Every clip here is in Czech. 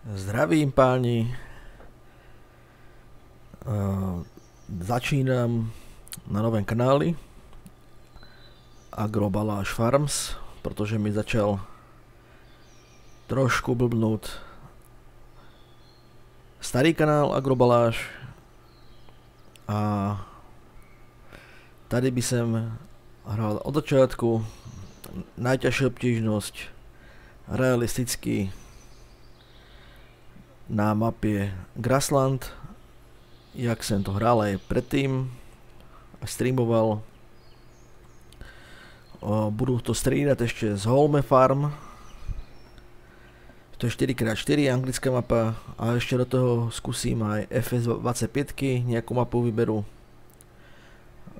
Zdravím páni, začínam na novém kanáli Agrobaláš Farms, protože mi začal trošku blbnout starý kanál Agrobaláš a tady by som hral od začátku najťažšiu obtížnosť realisticky na mapě Grassland, jak jsem to hrál aj predtým a streamoval. Budu to střídat ještě z Holme Farm. To je 4x4 anglická mapa a ještě do toho zkusím aj FS25, nějakou mapu vyberu,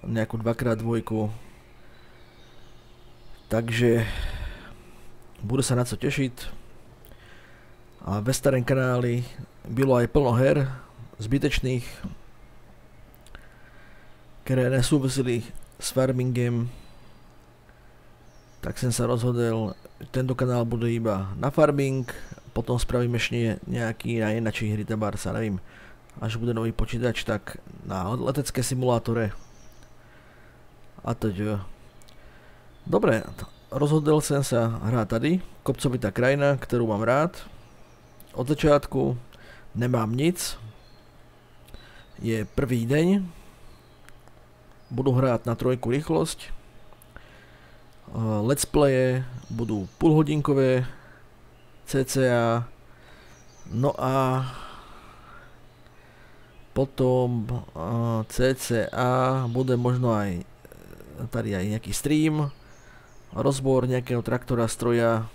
nějakou 2x2. Takže budu se na co těšit. A ve starém kanáli bylo aj plno her zbytečných, které nesúvisili s farmingem, tak jsem se rozhodl, tento kanál bude iba na farming, potom spravím ještě nějaký na jinačí hry, tabársa, nevím, až bude nový počítač, tak na letecké simulátore a teď. Dobre, rozhodl jsem se hrát tady, kopcovitá krajina, kterou mám rád. Od začátku nemám nic, je prvý deň, budu hrát na 3 rýchlosť, let's playe budú půlhodinkové cca, no a potom cca bude možno aj tady aj nejaký stream, rozbor nejakého traktora, stroja,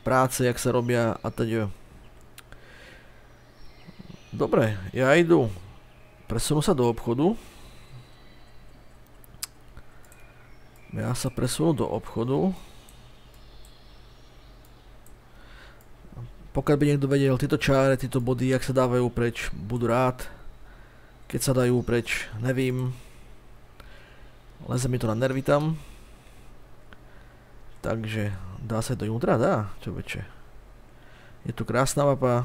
práce, jak sa robia a teď. Dobre, ja idu, presunu sa do obchodu. Ja sa presunu do obchodu. Pokiaľ by niekto vedel tieto čáre, tieto body, jak sa dávajú preč, budu rád. Keď sa dajú preč, nevím. Leze mi to na nervy tam. Takže dá sa do juntra? Dá, čoveče. Je tu krásna mapa.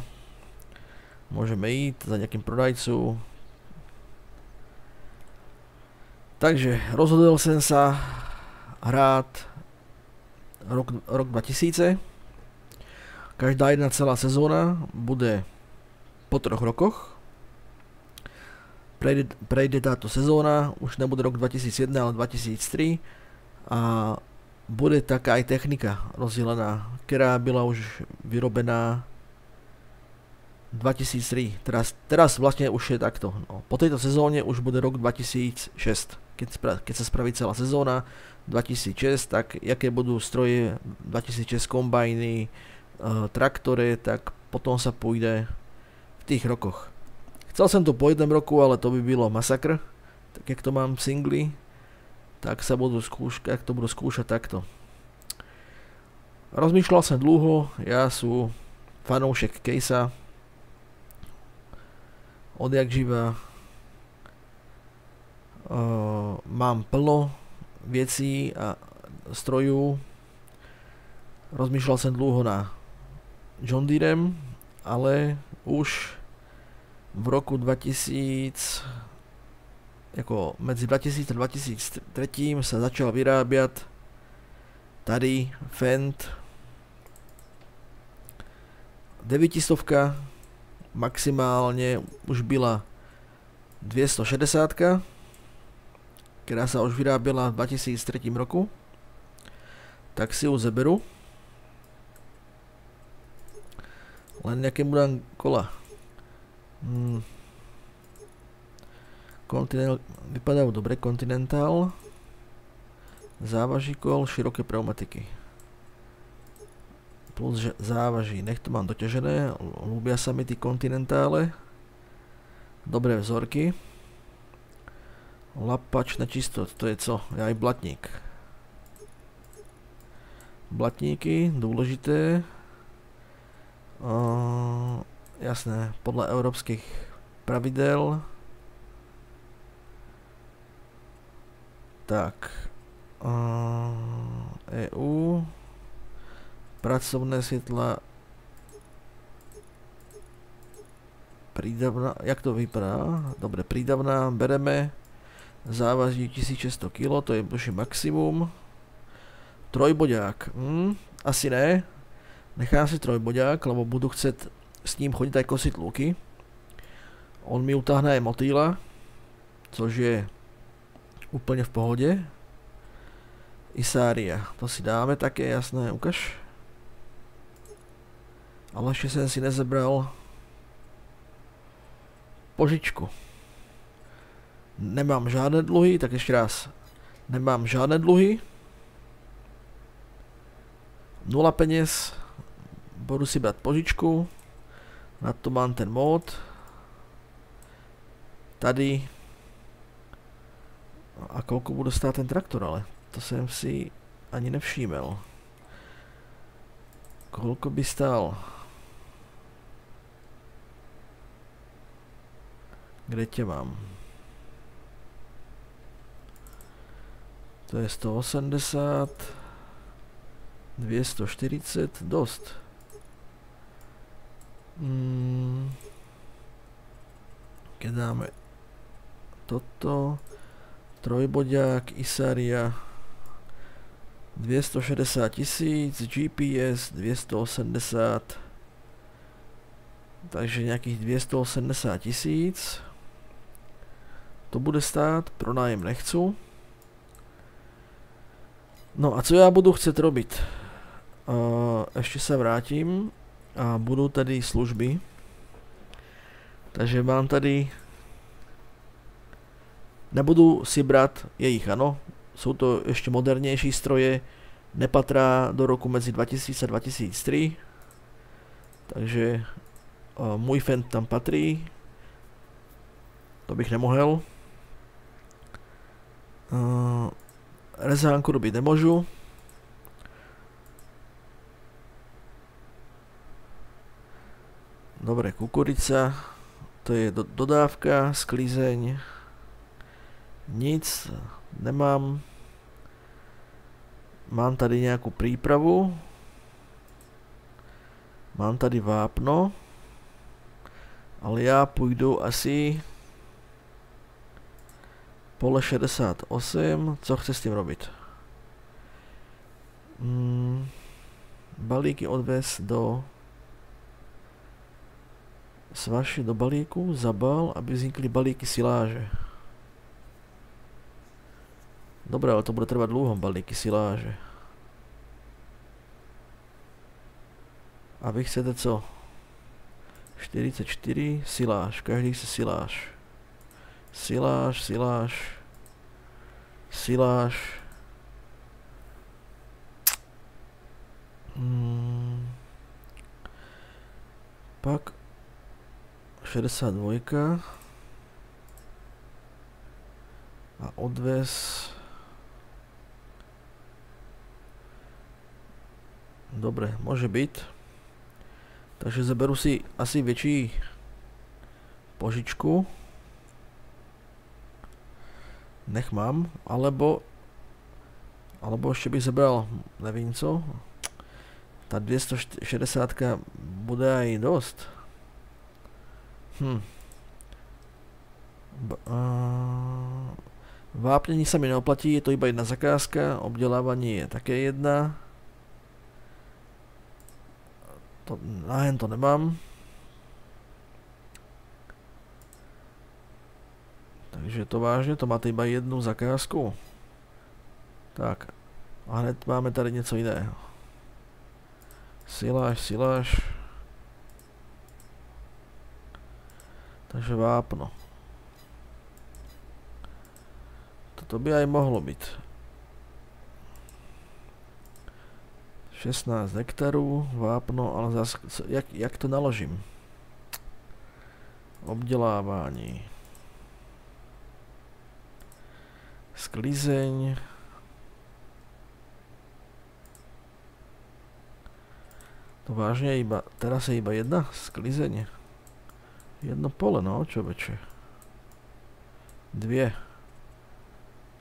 Môžeme ísť za nejakým prodajcu. Takže rozhodol som sa hrát rok 2000. Každá jedna celá sezóna bude po 3 rokoch. Prejde táto sezóna, už nebude rok 2001, ale 2003. A bude taká aj technika rozdelená, ktorá byla už vyrobená 2003, teraz vlastne už je takto, no. Po tejto sezóne už bude rok 2006, keď sa spraví celá sezóna 2006, tak jaké budú stroje 2006, kombajny, traktore, tak potom sa pôjde v tých rokoch. Chcel som to po jednom roku, ale to by bylo masakr, tak jak to mám v singli, tak sa budú skúšať, jak to budú skúšať takto. Rozmýšľal som dlho, ja sú fanoušek Casea, odjak živa. Mám plno vecí a strojů. Rozmýšľal som dlho na John Deerem, ale už v roku 2000, jako medzi 2000 a 2003 sa začal vyrábať tady Fendt 900, maximálne už byla 260, ktorá sa už vyrábila v 2003 roku, tak si ju zeberu. Len nejaké mu dám kola. Vypadajú dobre, Continental, závaží kol, široké pneumatiky. Plus závaží, nech to mám doťažené, ľúbia sa mi tí Continentále. Dobré vzorky. Lapač na čistot, to je co? Aj blatník. Blatníky, dôležité. Jasné, podľa európskych pravidel. Tak. EU. Pracovné světla Prídavná, jak to vypadá? Dobre, prídavná, bereme. Závaží 1600 kg, to je boží maximum. Trojboďák, asi ne. Nechám si trojboďák, lebo budu chcet s ním chodiť aj kosiť lúky. On mi utáhne aj motýla, což je úplne v pohode. Isária, to si dáme také, jasné, ukaž. Ale ešte som si nezebral požičku. Nemám žádné dluhy, tak ešte raz. Nemám žádné dluhy. 0 peniaz. Budu si brať požičku. Na to mám ten mód. Tady. A koľko bude stáť ten traktor, ale to som si ani nevšímel. Koľko by stál? Kde ťa mám? To je 180, 240, dosť. Keď dáme toto, trojboďák, Isária, 260 000, GPS 280, takže nejakých 280 000. To bude stát, pronájem nechcu. No a co ja budu chcet robiť? Ešte sa vrátim a budú tady služby. Takže mám tady... Nebudu si brať jejich, ano. Sú to ešte modernejší stroje. Nepatrá do roku medzi 2000 a 2003. Takže môj Fendt tam patrí. To bych nemohel. Rezánku robiť nemôžu. Dobre, kukurica. To je dodávka, sklízeň. Nic nemám. Mám tady nejakú prípravu. Mám tady vápno. Ale ja pôjdu asi... Pole 68, co chce s tým robiť? Balíky odvez do svaši do balíku, zabal, aby vznikli balíky siláže. Dobre, ale to bude trvať dlho, balíky siláže. A vy chcete co? 44, siláž, každý chce siláž. Siláž, siláž, siláž. Pak 62 a odvez. Dobre, môže byť. Takže zaberu si asi väčší požičku. Nech mám, alebo ešte bych zabral, nevím co. Tá 260 bude aj dosť. Vápnení sa mi neoplatí, je to iba jedna zakázka, obdelávanie je také jedna. Náhen to nemám. Takže to vážne, to máte iba jednu zakázku. Tak. A hned máme tady něco jiného. Siláž, siláž. Takže vápno. Toto by aj mohlo byť. 16 hektarů, vápno, ale zase, jak to naložím? Obdělávání. Sklizeň. To vážne iba, teraz je iba jedna sklizeň. Jedno pole, no, čoveče. Dvě.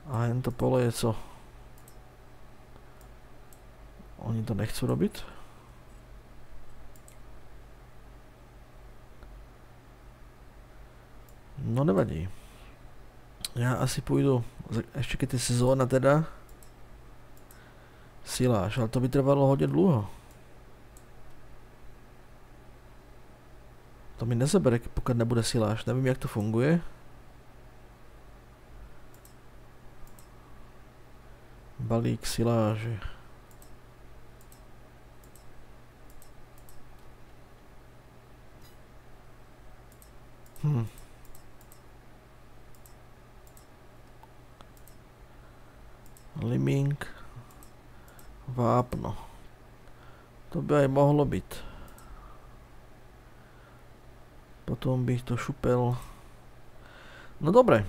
A jen to pole je co? Oni to nechcú robiť? No nevadí. Já asi půjdu, ještě keď je sezóna teda, siláž, ale to by trvalo hodně dlouho. To mi nezabere, pokud nebude siláž, nevím jak to funguje. Balík siláže. Liming. Vápno. To by aj mohlo být. Potom bych to šupel. No dobré.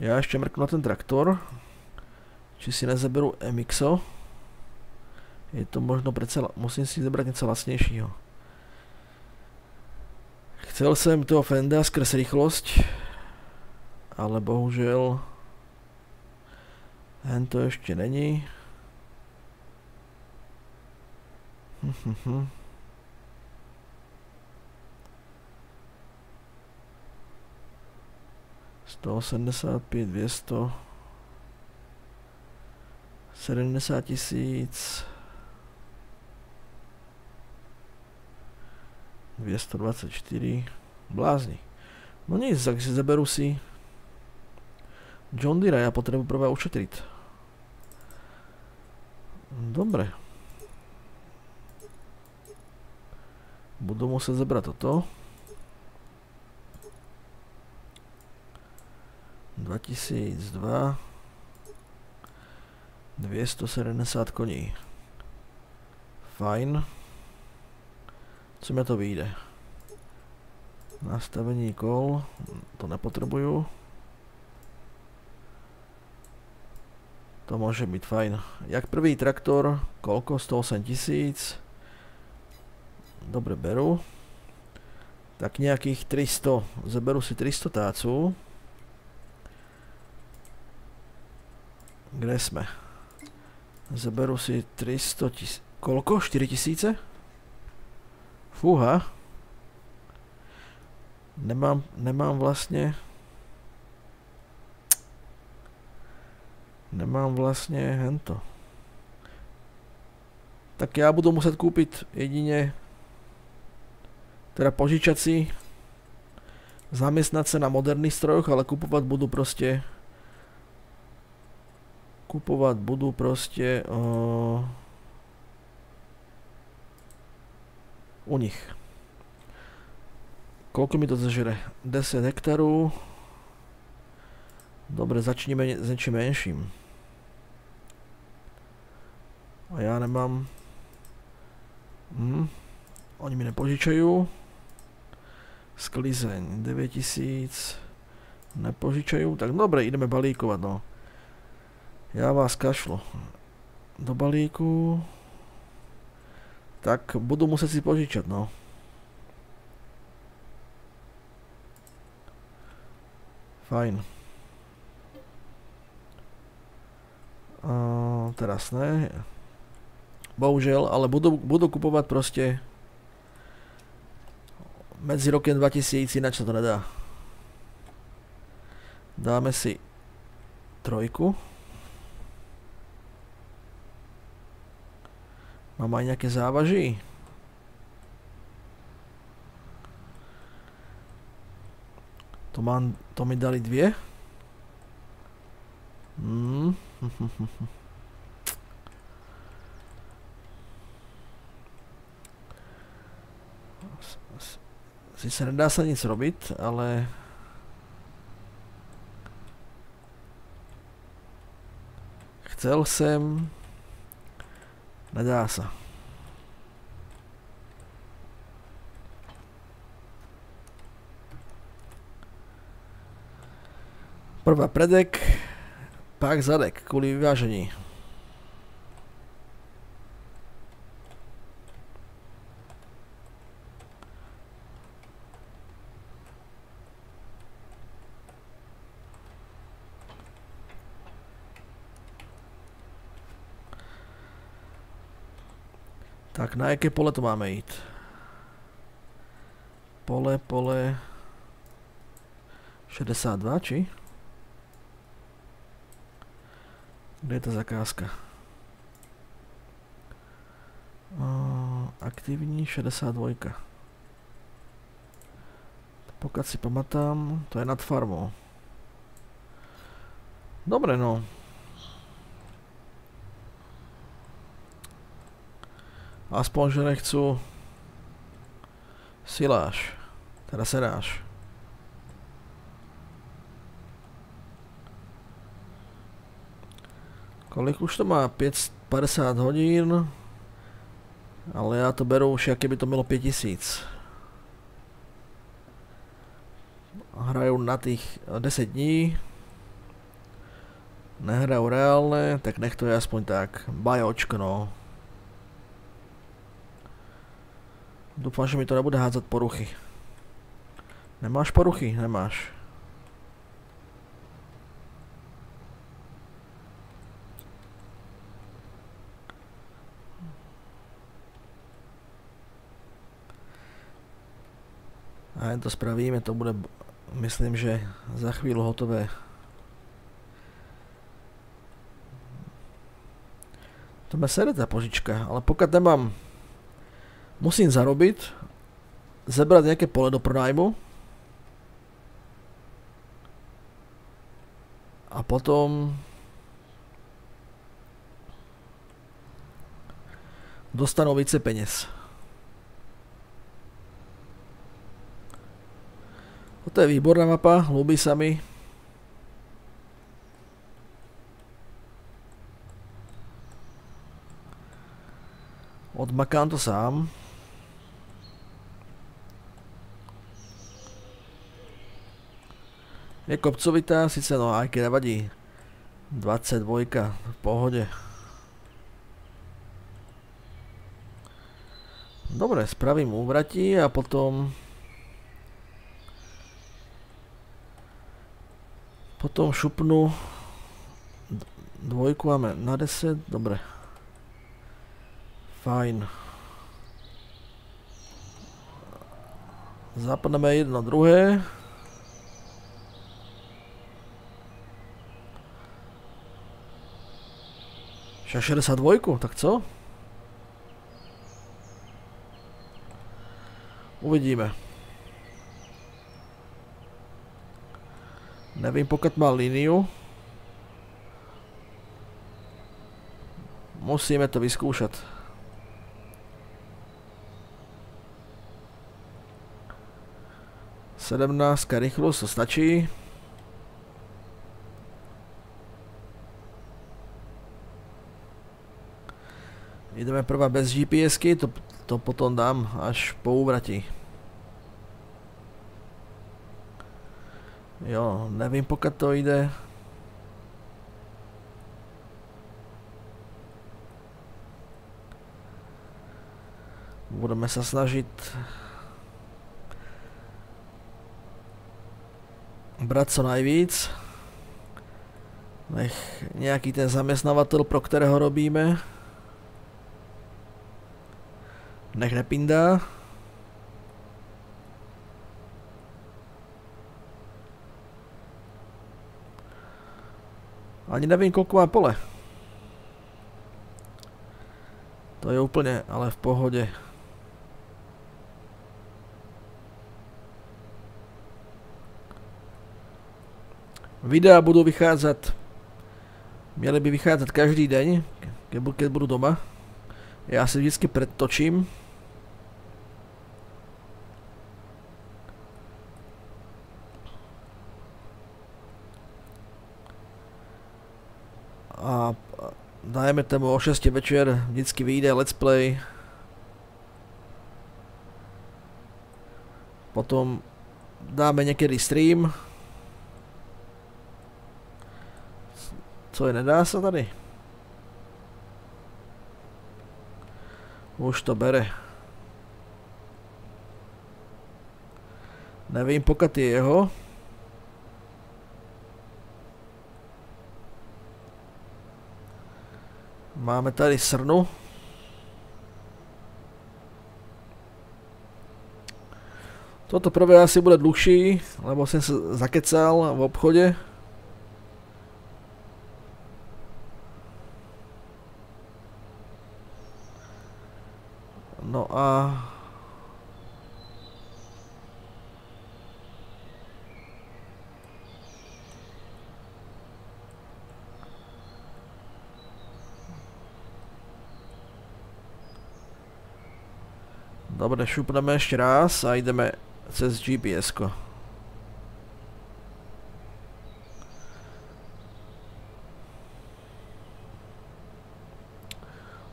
Já ještě mrknu na ten traktor. Či si nezaberu MXO. Je to možno přece, musím si zebrat něco lacnějšího. Chcel jsem toho Fenda skrz rychlost, ale bohužel hen to ještě není. Sto 85, 200, 70 tisíc, 224, blázni. No nic, takže zaberu si John Deere, já potřebuji prvé ušetřit. Dobre. Budu muset zebrat toto. 2002. 270 koní. Fajn. Co mi to vyjde? Nastavení kol. To nepotřebuju. To může být fajn. Jak prvý traktor, kolko? 108 tisíc. Dobre, beru. Tak nějakých 300. Zaberu si 300 táců. Kde jsme? Zaberu si 300 tisíc. Kolko? 4 tisíce? Fúha. Nemám vlastně. Nemám vlastně hento. Tak já budu muset koupit jedině teda požičat si, zaměstnat se na moderních strojoch, ale kupovat budu prostě u nich. Koľko mi to zažere? 10 hektarů. Dobre, začneme s něčím menším. A já nemám. Oni mi nepožičají. Sklizeň 9000. Nepožičají. Tak dobre, ideme balíkovat, no. Já vás kašlu. Do balíku. Tak budu muset si požičat, no. Fajn. Teraz ne. Bohužel, ale budu kupovat prostě mezi rokem 2000, jinak se to nedá. Dáme si trojku. Mám aj nějaké závaží. To mi dali 2. Sice nedá se nic robit, ale chcel jsem, nedá se. Prvá predek, pak zadek, kvůli vyvážení. Tak na jaké pole to máme jít? Pole. 62, či? Kde je tá zakázka? Aktivní 62. Pokud si pamatám, to je nad farmou. Dobre, no. Aspoň, že nechcú siláš. Teda seráš. Kolik už to má? 50 hodín. Ale ja to beru už, aké by to bylo 5000. Hrajú na tých 10 dní. Nehrajú reálne, tak nech to je aspoň tak. Bajočko, no. Dúfam, že mi to nebude hádzať poruchy. Nemáš poruchy? Nemáš. A jen to spravíme, to bude, myslím, že za chvíľu hotové. To ma sere tá požička, ale pokud nemám, musím zarobiť, zebrať nejaké pole do pronajmu a potom dostanú více peněz. Toto je výborná mapa, ľúbi sa mi. Odmakám to sám. Je kopcovitá, sice no aj keď nevadí. 22, v pohode. Dobre, spravím úvratí a potom šupnu dvojku máme na 10, dobre. Fajn. Zapneme jedno druhé. Však 62, tak co? Uvidíme. Nevím, pokud má líniu. Musíme to vyskúšať. Sedemnáctka rýchlosť, to stačí. Ideme prvá bez GPS-ky, to potom dám až po úvratí. Jo, nevím, pokud to jde. Budeme sa snažiť brať co najvíc. Nech nejaký ten zamestnávateľ, pro ktorého robíme, nech nepindá. Ani nevím, koľko má pole. To je úplne, ale v pohode. Videa budú vychádzať, mieli by vychádzať každý deň, keď budú doma. Ja si vždycky predtočím. A dajme tomu o 6 večer vždycky vyjde let's play. Potom dáme niekedy stream. Co je, nedá sa tady? Už to bere. Nevím, pokud je jeho. Máme tady srnu. Toto prvé asi bude dlhší, lebo som sa zakecal v obchode. No a... Dobre, šupneme ešte raz a ideme cez GPS-ko.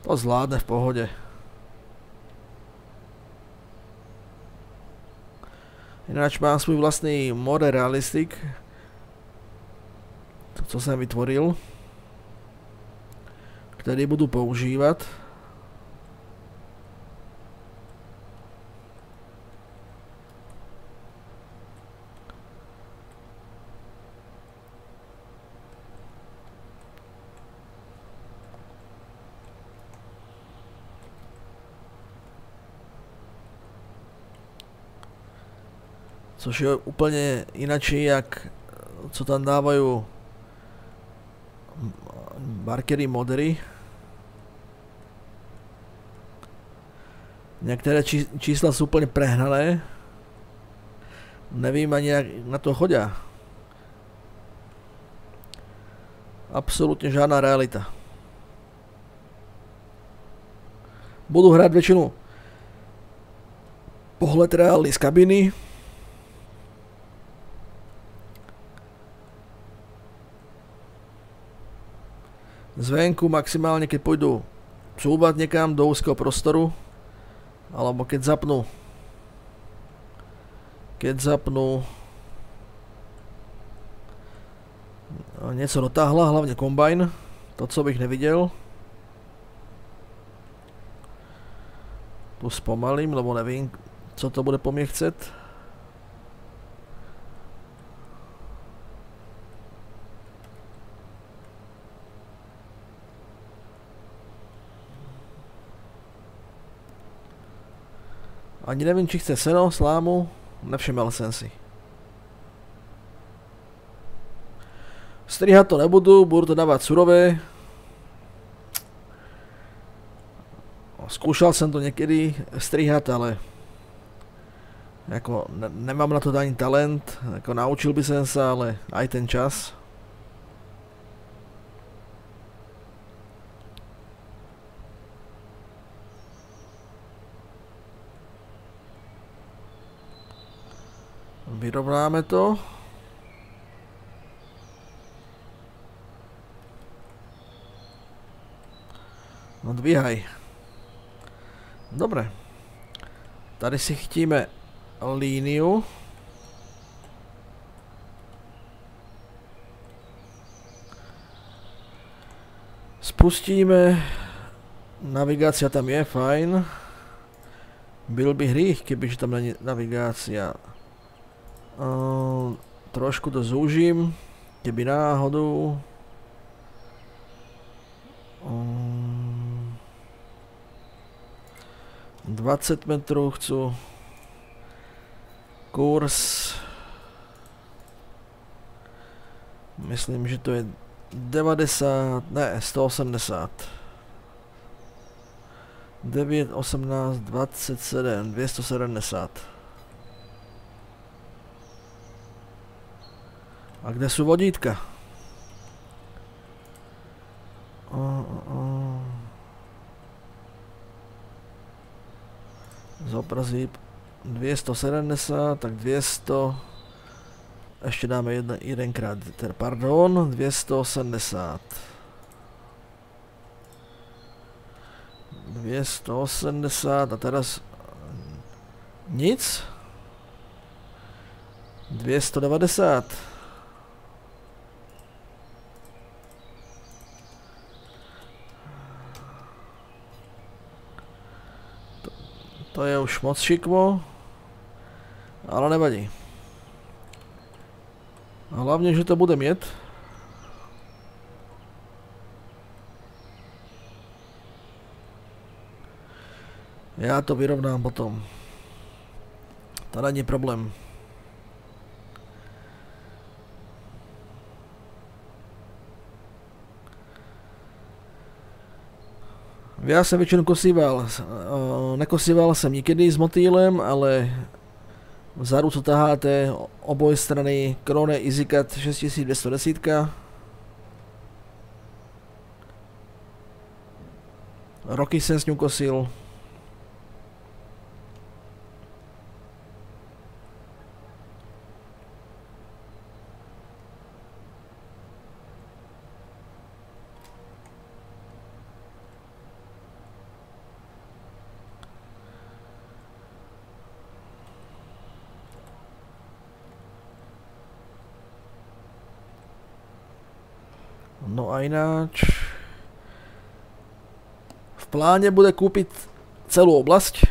To zvládne v pohode. Ináč mám svoj vlastný More Realistic, to co som vytvoril, ktorý budú používať. Což je úplně inačí, jak co tam dávajú markery, modery. Některé čísla jsou úplně prehnané. Nevím ani jak na to chodia. Absolutně žádná realita. Budu hrát většinu pohled reálny z kabiny. Zvenku maximálne keď pôjdu cúvať niekam do úzkeho prostoru, alebo keď zapnú něco dotáhla, hlavne kombajn, to co bych neviděl. Tu zpomalím, lebo nevím, co to bude po mne chcet. Ani nevím, či chce seno, slámu, nevšiml jsem si. Strihat to nebudu, budu to dávat surové. Skúšal jsem to někdy strihat, ale jako nemám na to ani talent, jako naučil by jsem se, ale aj ten čas. Vyrovnáme to. No dvíhaj. Dobre. Tady si chytíme líniu. Spustíme. Navigácia tam je, fajn. Byl by hřích, kebyže tam není navigácia. Trošku to zúžim, keby náhodou. 20 metrů chcu. Kurs. Myslím, že to je 90, ne, 180. 9, 18, 27, 270. A kde sú vodítka? Zobrazí 270, tak 200. Ešte dáme jedenkrát, pardon, 280. 280 a teraz nic. 290. To je už moc šikmo, ale nevadí. A hlavně, že to bude jet. Já to vyrovnám potom. To není problém. Já jsem většinou kosíval. Nekosíval jsem nikdy s motýlem, ale vzadu co taháte oboj strany Krone EasyCut 6210. Roky jsem s ním kosil. No a ináč v pláne bude kúpiť celú oblasť.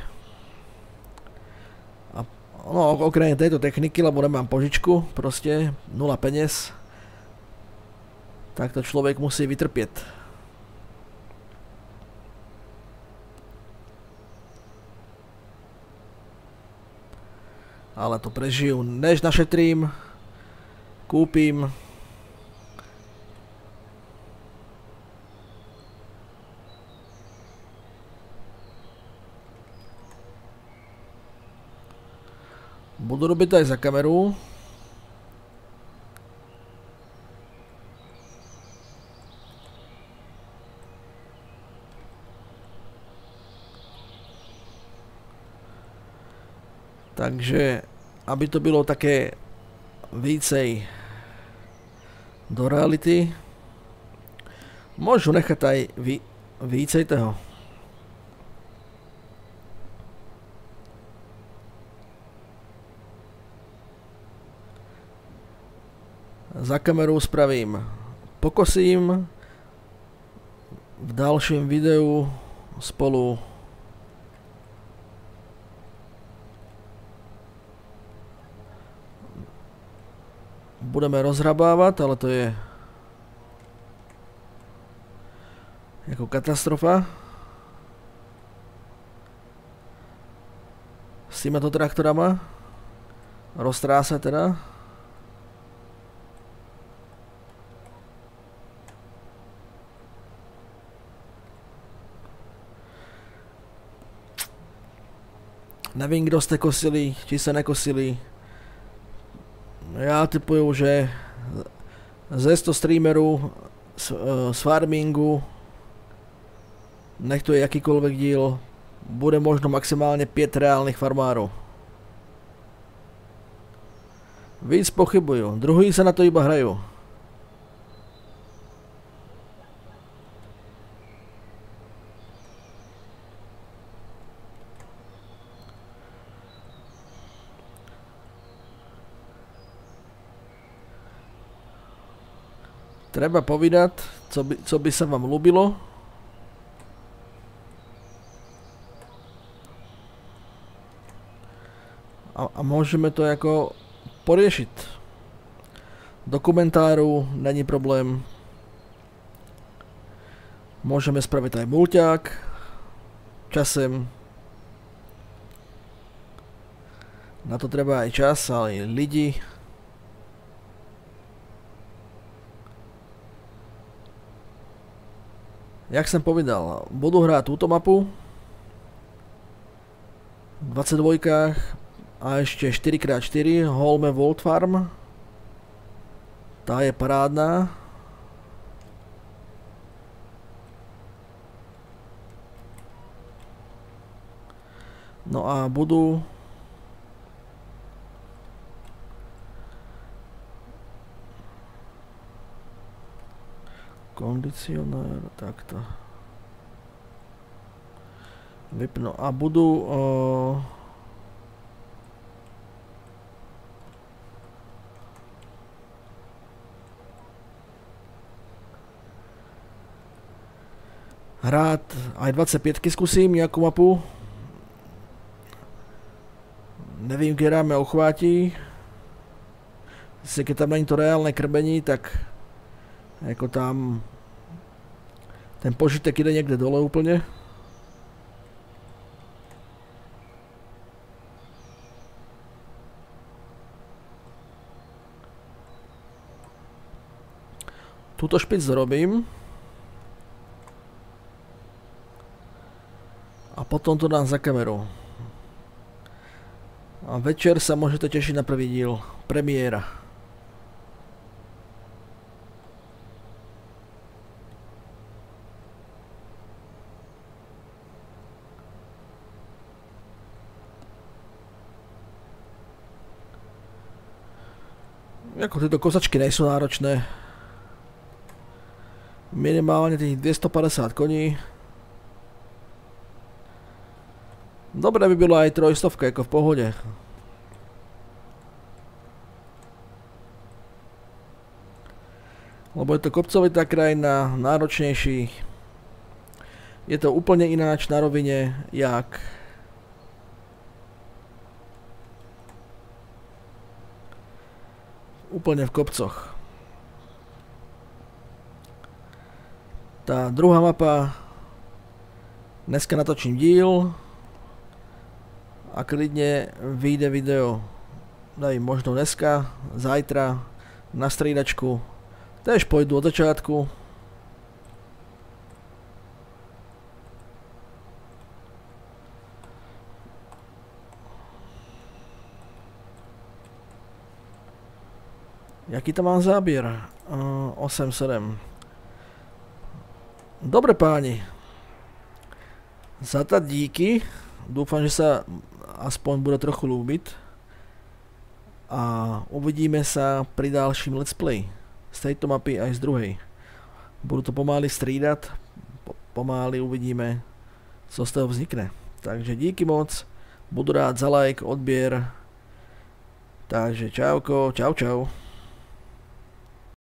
A no okrem tejto techniky, lebo nemám požičku, proste 0 peniaz. Tak to človek musí vytrpieť. Ale to prežijú, než našetrím, kúpim. Budu robiť aj za kameru. Takže, aby to bylo také vícej do reality, môžu nechať aj vícej toho. Za kamerou spravím, pokosím, v dalším videu spolu budeme rozhrabávat, ale to je jako katastrofa s týmito traktorama, roztrása teda. Nevím, kdo jste kosili, či se nekosili. Já typuju, že ze 100 streamerů z farmingu, nech to je jakýkoliv díl, bude možno maximálně 5 reálných farmárů. Víc pochybuju, druhý se na to iba hrajú. Treba povídat, co by se vám ľúbilo. A môžeme to jako poriešiť. Do komentáru není problém. Môžeme spraviť aj mulťák. Časem. Na to treba aj čas, ale aj lidi. Jak jsem povedal, budu hrát túto mapu v 22 a ešte 4x4 Holme World Farm. Tá je parádna. No a budu kondicionér, takto vypnu a budu hrát aj 25 zkusím nejakú mapu. Nevím, která mě uchvátí. Keď tam není to reálné krbení, tak jako tam ten požitek jde někde dole úplně. Túto špic zrobím. A potom to dám za kameru. A večer sa môžete tešiť na prvý diel. Premiéra. Ako tieto kosačky nejsú náročné. Minimálne tých 250 koní. Dobre by bylo aj 300, ako v pohode. Lebo je to kopcovitá krajina, náročnejší. Je to úplne ináč na rovine, jak úplne v kopcoch. Tá druhá mapa, dneska natočím díl a klidne vyjde video, daj možno dneska, zajtra, na striedačku, tež pôjdu od začiatku. Jaký tam mám zábier? 8-7. Dobre páni. Za to díky. Dúfam, že sa aspoň bude trochu ľúbiť. A uvidíme sa pri ďalším let's play. Z tejto mapy aj z druhej. Budú to pomaly strídať. Pomaly uvidíme, co z toho vznikne. Takže díky moc. Budu rád za like, odbier. Takže čauko, čau čau.